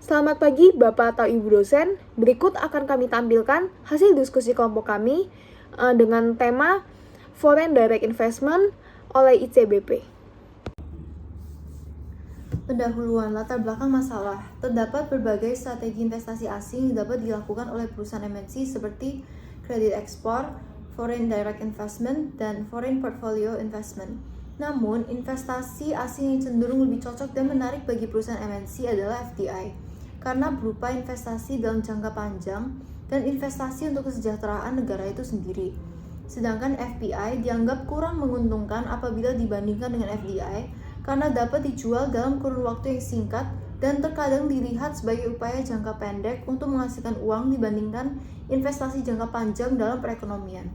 Selamat pagi Bapak atau Ibu dosen. Berikut akan kami tampilkan hasil diskusi kelompok kami dengan tema Foreign Direct Investment oleh ICBP. Pendahuluan latar belakang masalah. Terdapat berbagai strategi investasi asing yang dapat dilakukan oleh perusahaan MNC seperti kredit ekspor, foreign direct investment, dan foreign portfolio investment. Namun, investasi asing yang cenderung lebih cocok dan menarik bagi perusahaan MNC adalah FDI, karena berupa investasi dalam jangka panjang dan investasi untuk kesejahteraan negara itu sendiri. Sedangkan FPI dianggap kurang menguntungkan apabila dibandingkan dengan FDI karena dapat dijual dalam kurun waktu yang singkat dan terkadang dilihat sebagai upaya jangka pendek untuk menghasilkan uang dibandingkan investasi jangka panjang dalam perekonomian.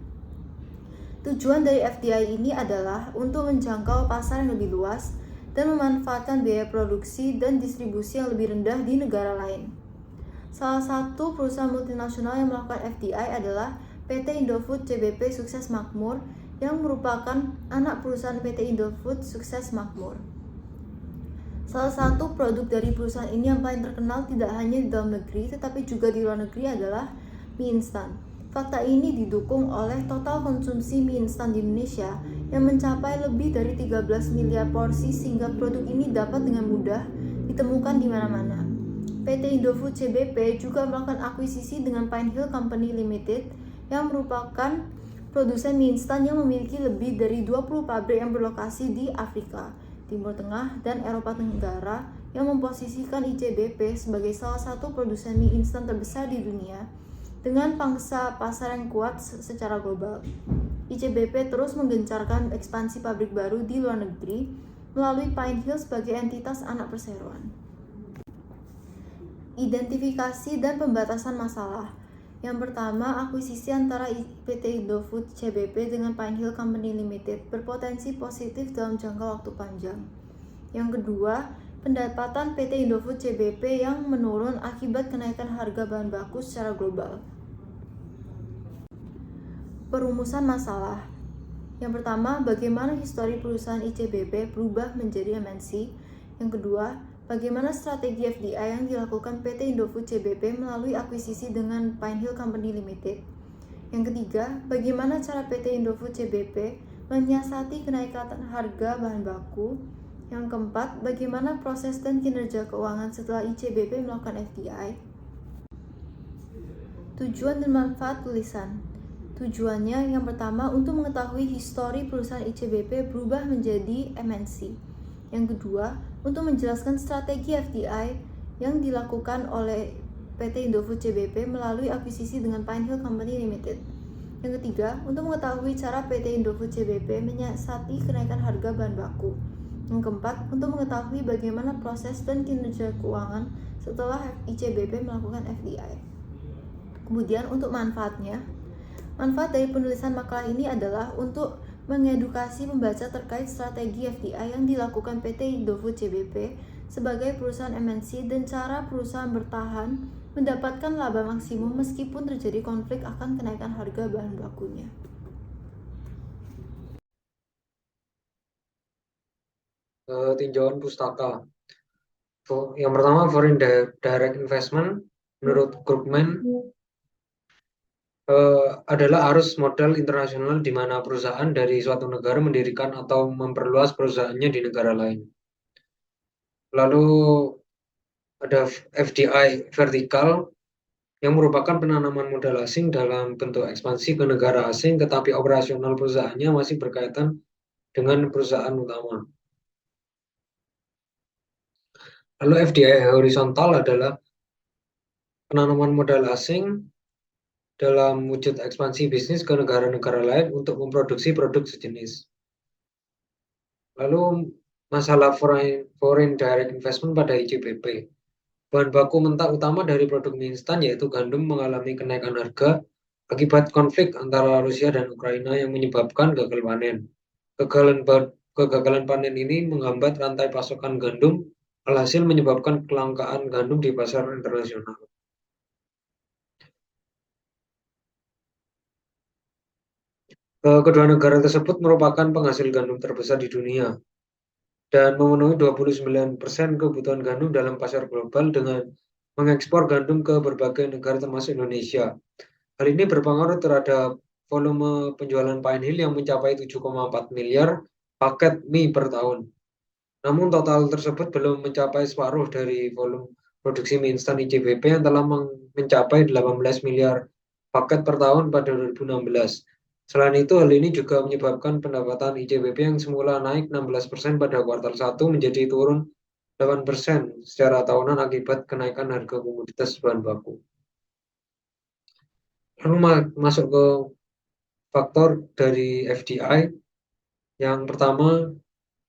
Tujuan dari FDI ini adalah untuk menjangkau pasar yang lebih luas dan memanfaatkan biaya produksi dan distribusi yang lebih rendah di negara lain. Salah satu perusahaan multinasional yang melakukan FDI adalah PT Indofood CBP Sukses Makmur yang merupakan anak perusahaan PT Indofood Sukses Makmur. Salah satu produk dari perusahaan ini yang paling terkenal tidak hanya di dalam negeri tetapi juga di luar negeri adalah mie instan. Fakta ini didukung oleh total konsumsi mie instan di Indonesia yang mencapai lebih dari 13 miliar porsi sehingga produk ini dapat dengan mudah ditemukan di mana-mana. PT Indofood CBP juga melakukan akuisisi dengan Pine Hill Company Limited yang merupakan produsen mie instan yang memiliki lebih dari 20 pabrik yang berlokasi di Afrika, Timur Tengah, dan Eropa Tenggara yang memposisikan ICBP sebagai salah satu produsen mie instan terbesar di dunia dengan pangsa pasar yang kuat secara global. ICBP terus menggencarkan ekspansi pabrik baru di luar negeri melalui Pine Hill sebagai entitas anak perseroan. Identifikasi dan pembatasan masalah. Yang pertama, akuisisi antara PT Indofood CBP dengan Pine Hill Company Limited berpotensi positif dalam jangka waktu panjang. Yang kedua, pendapatan PT Indofood CBP yang menurun akibat kenaikan harga bahan baku secara global. Perumusan masalah. Yang pertama, bagaimana histori perusahaan ICBP berubah menjadi MNC. Yang kedua, bagaimana strategi FDI yang dilakukan PT Indofood CBP melalui akuisisi dengan Pine Hill Company Limited. Yang ketiga, bagaimana cara PT Indofood CBP menyiasati kenaikan harga bahan baku. Yang keempat, bagaimana proses dan kinerja keuangan setelah ICBP melakukan FDI. Tujuan dan manfaat tulisan. Tujuannya yang pertama untuk mengetahui histori perusahaan ICBP berubah menjadi MNC. Yang kedua, untuk menjelaskan strategi FDI yang dilakukan oleh PT Indofood CBP melalui akuisisi dengan Pine Hill Company Limited. Yang ketiga, untuk mengetahui cara PT Indofood CBP menyiasati kenaikan harga bahan baku. Yang keempat, untuk mengetahui bagaimana proses dan kinerja keuangan setelah ICBP melakukan FDI. Kemudian untuk manfaatnya, manfaat dari penulisan makalah ini adalah untuk mengedukasi pembaca terkait strategi FDI yang dilakukan PT Indofood CBP sebagai perusahaan MNC dan cara perusahaan bertahan mendapatkan laba maksimum meskipun terjadi konflik akan kenaikan harga bahan bakunya. Tinjauan pustaka. Yang pertama, foreign direct investment menurut Krugman adalah arus modal internasional di mana perusahaan dari suatu negara mendirikan atau memperluas perusahaannya di negara lain. Lalu ada FDI vertikal yang merupakan penanaman modal asing dalam bentuk ekspansi ke negara asing, tetapi operasional perusahaannya masih berkaitan dengan perusahaan utama. Lalu FDI horizontal adalah penanaman modal asing dalam wujud ekspansi bisnis ke negara-negara lain untuk memproduksi produk sejenis. Lalu masalah foreign direct investment pada ICBP. Bahan baku mentah utama dari produk mie instan yaitu gandum mengalami kenaikan harga akibat konflik antara Rusia dan Ukraina yang menyebabkan gagal panen. Kegagalan panen ini menghambat rantai pasokan gandum, alhasil menyebabkan kelangkaan gandum di pasar internasional. Kedua negara tersebut merupakan penghasil gandum terbesar di dunia dan memenuhi 29% kebutuhan gandum dalam pasar global dengan mengekspor gandum ke berbagai negara termasuk Indonesia. Hal ini berpengaruh terhadap volume penjualan Pine Hill yang mencapai 7,4 miliar paket mie per tahun. Namun total tersebut belum mencapai separuh dari volume produksi mie instan ICBP yang telah mencapai 18 miliar paket per tahun pada 2016. Selain itu, hal ini juga menyebabkan pendapatan ICBP yang semula naik 16% pada kuartal 1 menjadi turun 8% secara tahunan akibat kenaikan harga komoditas bahan baku. Lalu masuk ke faktor dari FDI. Yang pertama,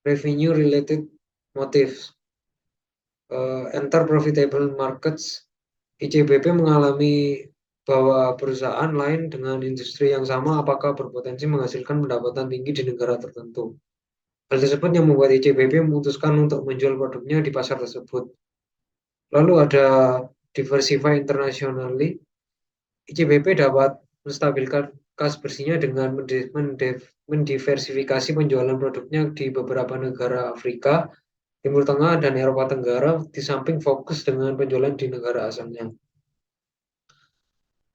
revenue related motives. Enter profitable markets. ICBP mengalami bahwa perusahaan lain dengan industri yang sama apakah berpotensi menghasilkan pendapatan tinggi di negara tertentu. Hal tersebut yang membuat ICBP memutuskan untuk menjual produknya di pasar tersebut. Lalu ada diversify internationally. ICBP dapat menstabilkan kas bersihnya dengan mendiversifikasi penjualan produknya di beberapa negara Afrika, Timur Tengah, dan Eropa Tenggara, di samping fokus dengan penjualan di negara asalnya.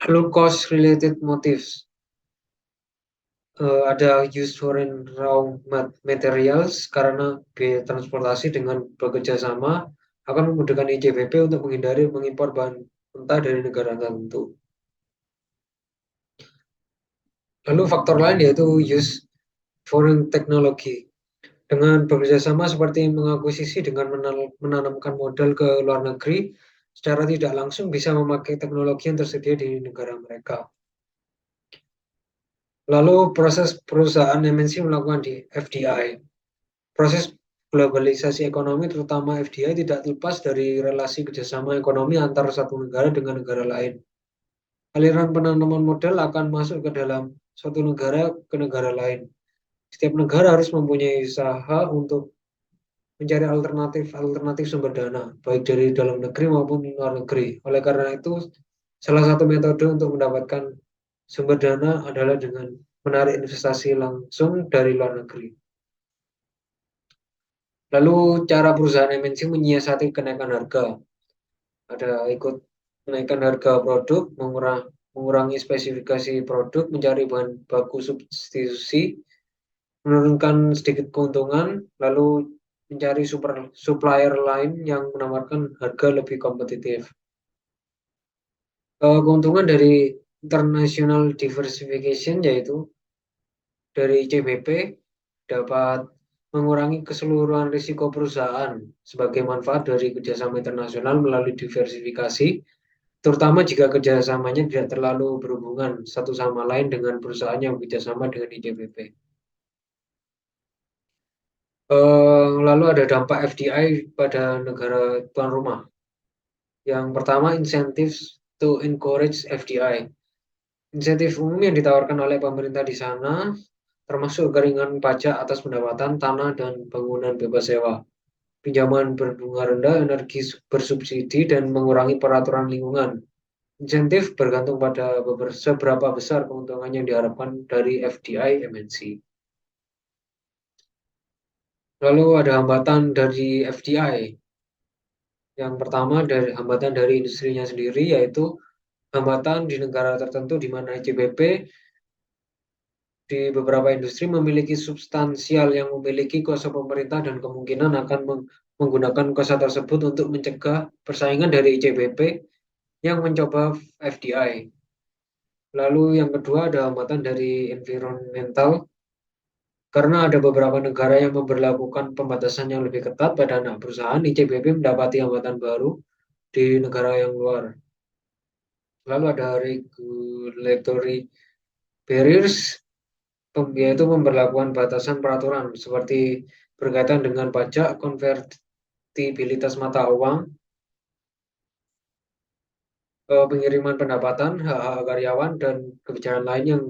Lalu cost related motives. Ada use foreign raw materials karena biaya transportasi dengan bekerja sama akan memudahkan ICBP untuk menghindari mengimpor bahan mentah dari negara tertentu. Lalu faktor lain yaitu use foreign technology. Dengan bekerja sama seperti mengakuisisi dengan menanamkan modal ke luar negeri, secara tidak langsung bisa memakai teknologi yang tersedia di negara mereka. Lalu proses perusahaan MNC melakukan di FDI. Proses globalisasi ekonomi terutama FDI tidak lepas dari relasi kerjasama ekonomi antar satu negara dengan negara lain. Aliran penanaman modal akan masuk ke dalam suatu negara ke negara lain. Setiap negara harus mempunyai usaha untuk mencari alternatif sumber dana, baik dari dalam negeri maupun luar negeri. Oleh karena itu, salah satu metode untuk mendapatkan sumber dana adalah dengan menarik investasi langsung dari luar negeri. Lalu cara perusahaan MNC menyiasati kenaikan harga. Ada ikut menaikkan harga produk, mengurangi spesifikasi produk, mencari bahan baku substitusi, menurunkan sedikit keuntungan, lalu mencari supplier lain yang menawarkan harga lebih kompetitif. Keuntungan dari international diversification yaitu dari ICBP dapat mengurangi keseluruhan risiko perusahaan sebagai manfaat dari kerjasama internasional melalui diversifikasi, terutama jika kerjasamanya tidak terlalu berhubungan satu sama lain dengan perusahaan yang bekerjasama dengan ICBP. Lalu ada dampak FDI pada negara tuan rumah. Yang pertama, incentives to encourage FDI. Insentif umum yang ditawarkan oleh pemerintah di sana, termasuk keringanan pajak atas pendapatan, tanah, dan bangunan bebas sewa, pinjaman berbunga rendah, energi bersubsidi, dan mengurangi peraturan lingkungan. Insentif bergantung pada seberapa besar keuntungan yang diharapkan dari FDI MNC. Lalu ada hambatan dari FDI. Yang pertama dari hambatan dari industrinya sendiri, yaitu hambatan di negara tertentu di mana ICBP di beberapa industri memiliki substansial yang memiliki kuasa pemerintah dan kemungkinan akan menggunakan kuasa tersebut untuk mencegah persaingan dari ICBP yang mencoba FDI. Lalu yang kedua ada hambatan dari environmental, karena ada beberapa negara yang memberlakukan pembatasan yang lebih ketat pada anak perusahaan, ICBP mendapati hambatan baru di negara yang luar. Lalu ada regulatory barriers, yaitu pemberlakuan batasan peraturan seperti berkaitan dengan pajak, konvertibilitas mata uang, pengiriman pendapatan, hak-hak karyawan, dan kebijakan lain yang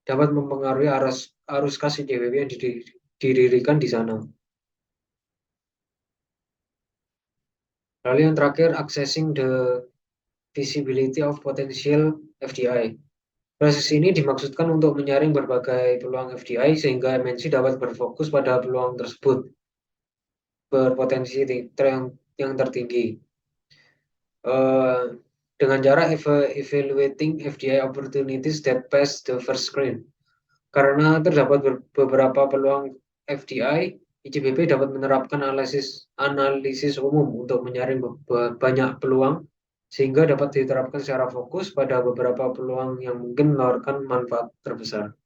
dapat mempengaruhi arus kas ICBP yang didirikan di sana. Lalu yang terakhir, accessing the visibility of potential FDI. Proses ini dimaksudkan untuk menyaring berbagai peluang FDI sehingga MNC dapat berfokus pada peluang tersebut berpotensi yang tertinggi. eh, dengan cara evaluating FDI opportunities that pass the first screen. Karena terdapat beberapa peluang FDI, ICBP dapat menerapkan analisis umum untuk menyaring banyak peluang sehingga dapat diterapkan secara fokus pada beberapa peluang yang mungkin menawarkan manfaat terbesar.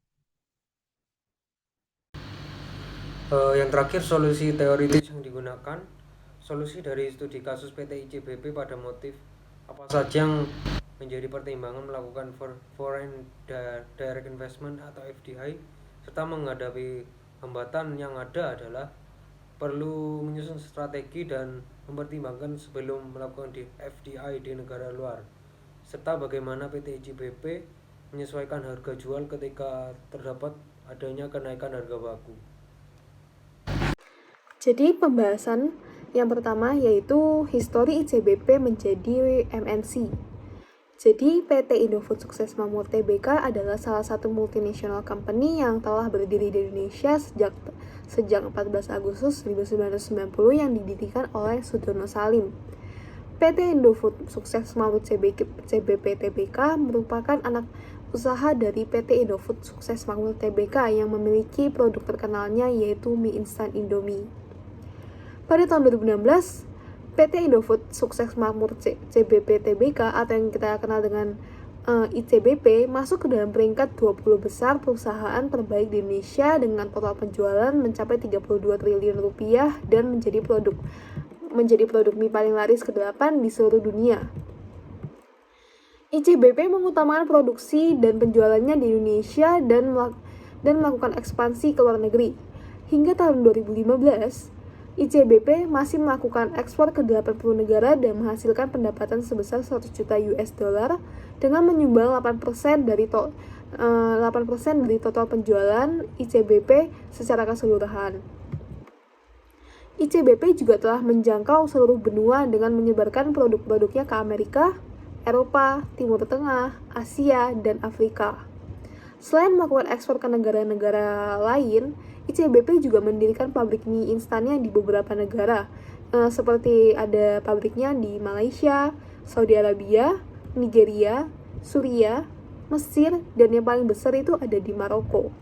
Yang terakhir, solusi teoritis yang digunakan. Solusi dari studi kasus PT ICBP pada motif apa saja yang menjadi pertimbangan melakukan foreign direct investment atau FDI serta menghadapi hambatan yang ada adalah perlu menyusun strategi dan mempertimbangkan sebelum melakukan FDI di negara luar serta bagaimana PT ICBP menyesuaikan harga jual ketika terdapat adanya kenaikan harga baku. Jadi pembahasan yang pertama yaitu histori ICBP menjadi MNC. Jadi PT Indofood Sukses Makmur Tbk adalah salah satu multinational company yang telah berdiri di Indonesia sejak 14 Agustus 1990 yang didirikan oleh Sudono Salim. PT Indofood Sukses Makmur CBP Tbk merupakan anak usaha dari PT Indofood Sukses Makmur Tbk yang memiliki produk terkenalnya yaitu mie instan Indomie. Pada tahun 2016, PT Indofood Sukses Makmur CBP Tbk atau yang kita kenal dengan ICBP masuk ke dalam peringkat 20 besar perusahaan terbaik di Indonesia dengan total penjualan mencapai 32 triliun rupiah dan menjadi produk mie paling laris ke-8 di seluruh dunia. ICBP mengutamakan produksi dan penjualannya di Indonesia dan melakukan ekspansi ke luar negeri. Hingga tahun 2015, ICBP masih melakukan ekspor ke 80 negara dan menghasilkan pendapatan sebesar 100 juta US dollar dengan menyumbang 8% dari total penjualan ICBP secara keseluruhan. ICBP juga telah menjangkau seluruh benua dengan menyebarkan produk-produknya ke Amerika, Eropa, Timur Tengah, Asia, dan Afrika. Selain melakukan ekspor ke negara-negara lain, ICBP juga mendirikan pabrik mie instannya di beberapa negara, seperti ada pabriknya di Malaysia, Saudi Arabia, Nigeria, Suriah, Mesir, dan yang paling besar itu ada di Maroko.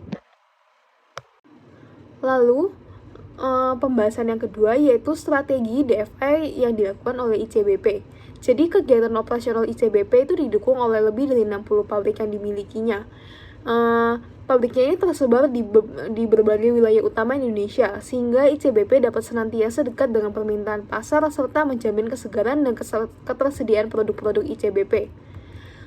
Lalu, pembahasan yang kedua yaitu strategi DFI yang dilakukan oleh ICBP. Jadi kegiatan operasional ICBP itu didukung oleh lebih dari 60 pabrik yang dimilikinya. Pabriknya ini tersebar di berbagai wilayah utama Indonesia, sehingga ICBP dapat senantiasa dekat dengan permintaan pasar serta menjamin kesegaran dan ketersediaan produk-produk ICBP.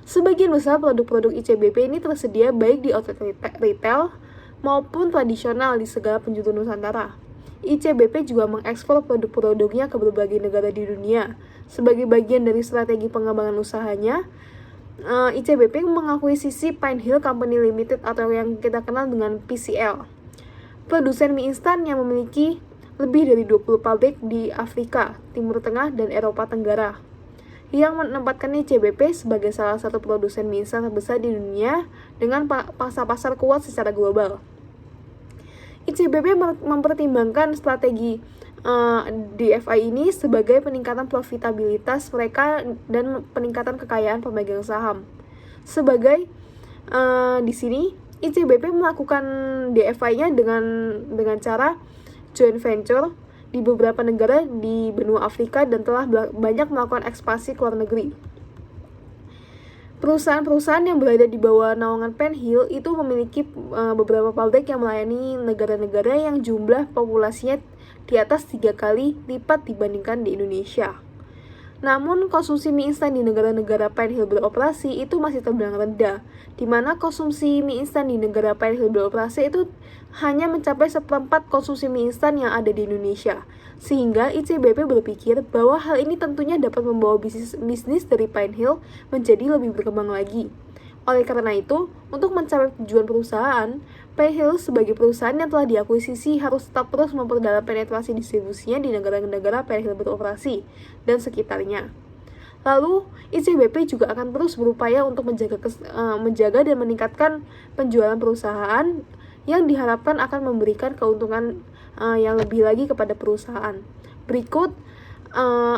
Sebagian besar produk-produk ICBP ini tersedia baik di outlet retail maupun tradisional di segala penjuru Nusantara. ICBP juga mengekspor produk-produknya ke berbagai negara di dunia. Sebagai bagian dari strategi pengembangan usahanya, ICBP mengakuisisi Pine Hill Company Limited atau yang kita kenal dengan PCL, produsen mie instan yang memiliki lebih dari 20 pabrik di Afrika, Timur Tengah, dan Eropa Tenggara, yang menempatkan ICBP sebagai salah satu produsen mie instan terbesar di dunia dengan pasar kuat secara global. ICBP mempertimbangkan strategi DFI ini sebagai peningkatan profitabilitas mereka dan peningkatan kekayaan pemegang saham. Sebagai di sini ICBP melakukan DFI-nya dengan cara joint venture di beberapa negara di benua Afrika dan telah banyak melakukan ekspansi ke luar negeri. Perusahaan-perusahaan yang berada di bawah naungan Pine Hill itu memiliki beberapa pabrik yang melayani negara-negara yang jumlah populasinya di atas 3 kali lipat dibandingkan di Indonesia. Namun, konsumsi mie instan di negara-negara Pine Hill beroperasi itu masih terbilang rendah, di mana konsumsi mie instan di negara Pine Hill beroperasi itu hanya mencapai 1/4 konsumsi mie instan yang ada di Indonesia. Sehingga ICBP berpikir bahwa hal ini tentunya dapat membawa bisnis dari Pine Hill menjadi lebih berkembang lagi. Oleh karena itu, untuk mencapai tujuan perusahaan, Pine Hill sebagai perusahaan yang telah diakuisisi harus tetap terus memperdalam penetrasi distribusinya di negara-negara Pine Hill beroperasi dan sekitarnya. Lalu, ICBP juga akan terus berupaya untuk menjaga dan meningkatkan penjualan perusahaan yang diharapkan akan memberikan keuntungan yang lebih lagi kepada perusahaan. Berikut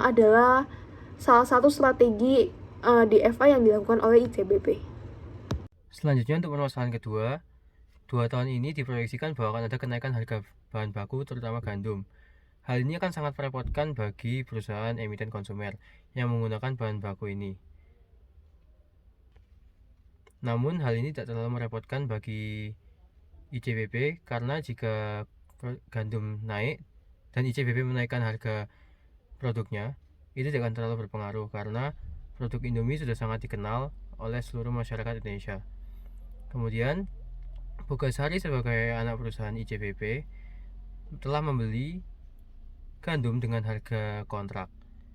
adalah salah satu strategi DFI yang dilakukan oleh ICBP. Selanjutnya untuk permasalahan kedua, 2 tahun ini diproyeksikan bahwa akan ada kenaikan harga bahan baku terutama gandum. Hal ini akan sangat merepotkan bagi perusahaan emiten konsumer yang menggunakan bahan baku ini. Namun hal ini tidak terlalu merepotkan bagi ICBP karena jika gandum naik dan ICBP menaikkan harga produknya, itu tidak akan terlalu berpengaruh karena produk Indomie sudah sangat dikenal oleh seluruh masyarakat Indonesia. Kemudian Bogasari sebagai anak perusahaan ICBP telah membeli gandum dengan harga kontrak,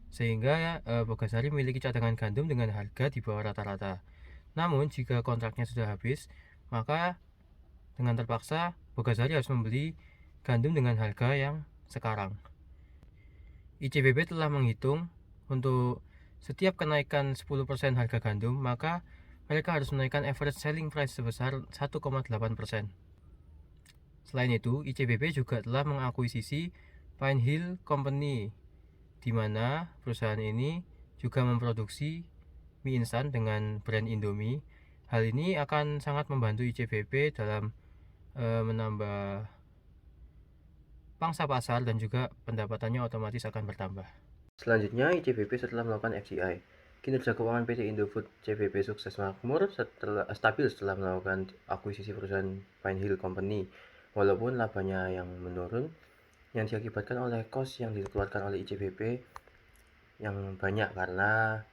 sehingga Bogasari memiliki cadangan gandum dengan harga di bawah rata-rata. Namun jika kontraknya sudah habis, maka dengan terpaksa Bogasari harus membeli gandum dengan harga yang sekarang. ICBP telah menghitung untuk setiap kenaikan 10% harga gandum, maka mereka harus menaikkan average selling price sebesar 1,8%. Selain itu, ICBP juga telah mengakuisisi Pine Hill Company, di mana perusahaan ini juga memproduksi mie instan dengan brand Indomie. Hal ini akan sangat membantu ICBP dalam menambah pangsa pasar dan juga pendapatannya otomatis akan bertambah. Selanjutnya, ICBP setelah melakukan FDI. Kinerja keuangan PT Indofood CBP sukses makmur stabil setelah melakukan akuisisi perusahaan Pine Hill Company. Walaupun labanya yang menurun, yang diakibatkan oleh kos yang dikeluarkan oleh ICBP yang banyak karena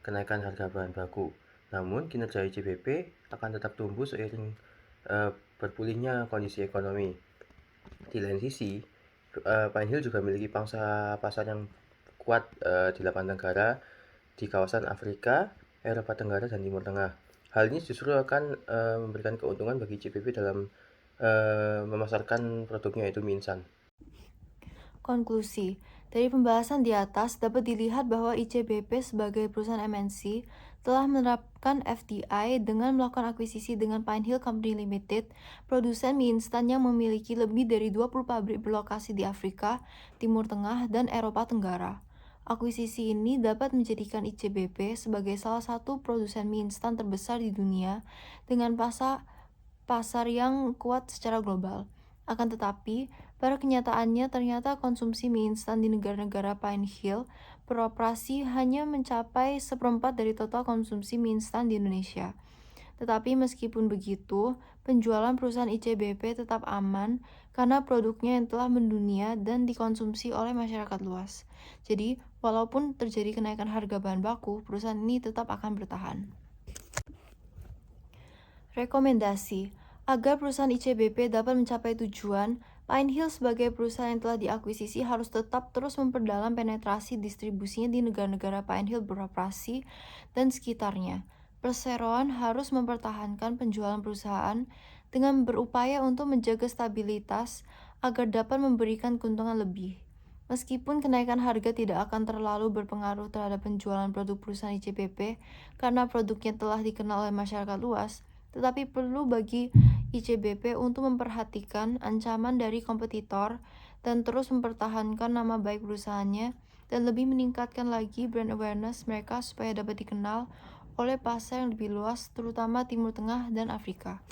kenaikan harga bahan baku. Namun kinerja ICBP akan tetap tumbuh seiring berpulihnya kondisi ekonomi. Di lain sisi, Pine Hill juga memiliki pangsa pasar yang kuat di 8 negara di kawasan Afrika, Eropa Tenggara, dan Timur Tengah. Hal ini justru akan memberikan keuntungan bagi ICBP dalam memasarkan produknya, yaitu mie instan. Konklusi, dari pembahasan di atas dapat dilihat bahwa ICBP sebagai perusahaan MNC telah menerapkan FDI dengan melakukan akuisisi dengan Pine Hill Company Limited, produsen mie instan yang memiliki lebih dari 20 pabrik berlokasi di Afrika, Timur Tengah, dan Eropa Tenggara. Akuisisi ini dapat menjadikan ICBP sebagai salah satu produsen mie instan terbesar di dunia dengan pasar yang kuat secara global. Akan tetapi, pada kenyataannya ternyata konsumsi mie instan di negara-negara Pine Hill beroperasi hanya mencapai 1/4 dari total konsumsi mie instan di Indonesia. Tetapi meskipun begitu, penjualan perusahaan ICBP tetap aman karena produknya yang telah mendunia dan dikonsumsi oleh masyarakat luas. Jadi, walaupun terjadi kenaikan harga bahan baku, perusahaan ini tetap akan bertahan. Rekomendasi, agar perusahaan ICBP dapat mencapai tujuan, Pine Hill sebagai perusahaan yang telah diakuisisi harus tetap terus memperdalam penetrasi distribusinya di negara-negara Pine Hill beroperasi dan sekitarnya. Perseroan harus mempertahankan penjualan perusahaan dengan berupaya untuk menjaga stabilitas agar dapat memberikan keuntungan lebih. Meskipun kenaikan harga tidak akan terlalu berpengaruh terhadap penjualan produk perusahaan ICBP karena produknya telah dikenal oleh masyarakat luas, tetapi perlu bagi ICBP untuk memperhatikan ancaman dari kompetitor dan terus mempertahankan nama baik perusahaannya dan lebih meningkatkan lagi brand awareness mereka supaya dapat dikenal oleh pasar yang lebih luas, terutama Timur Tengah dan Afrika.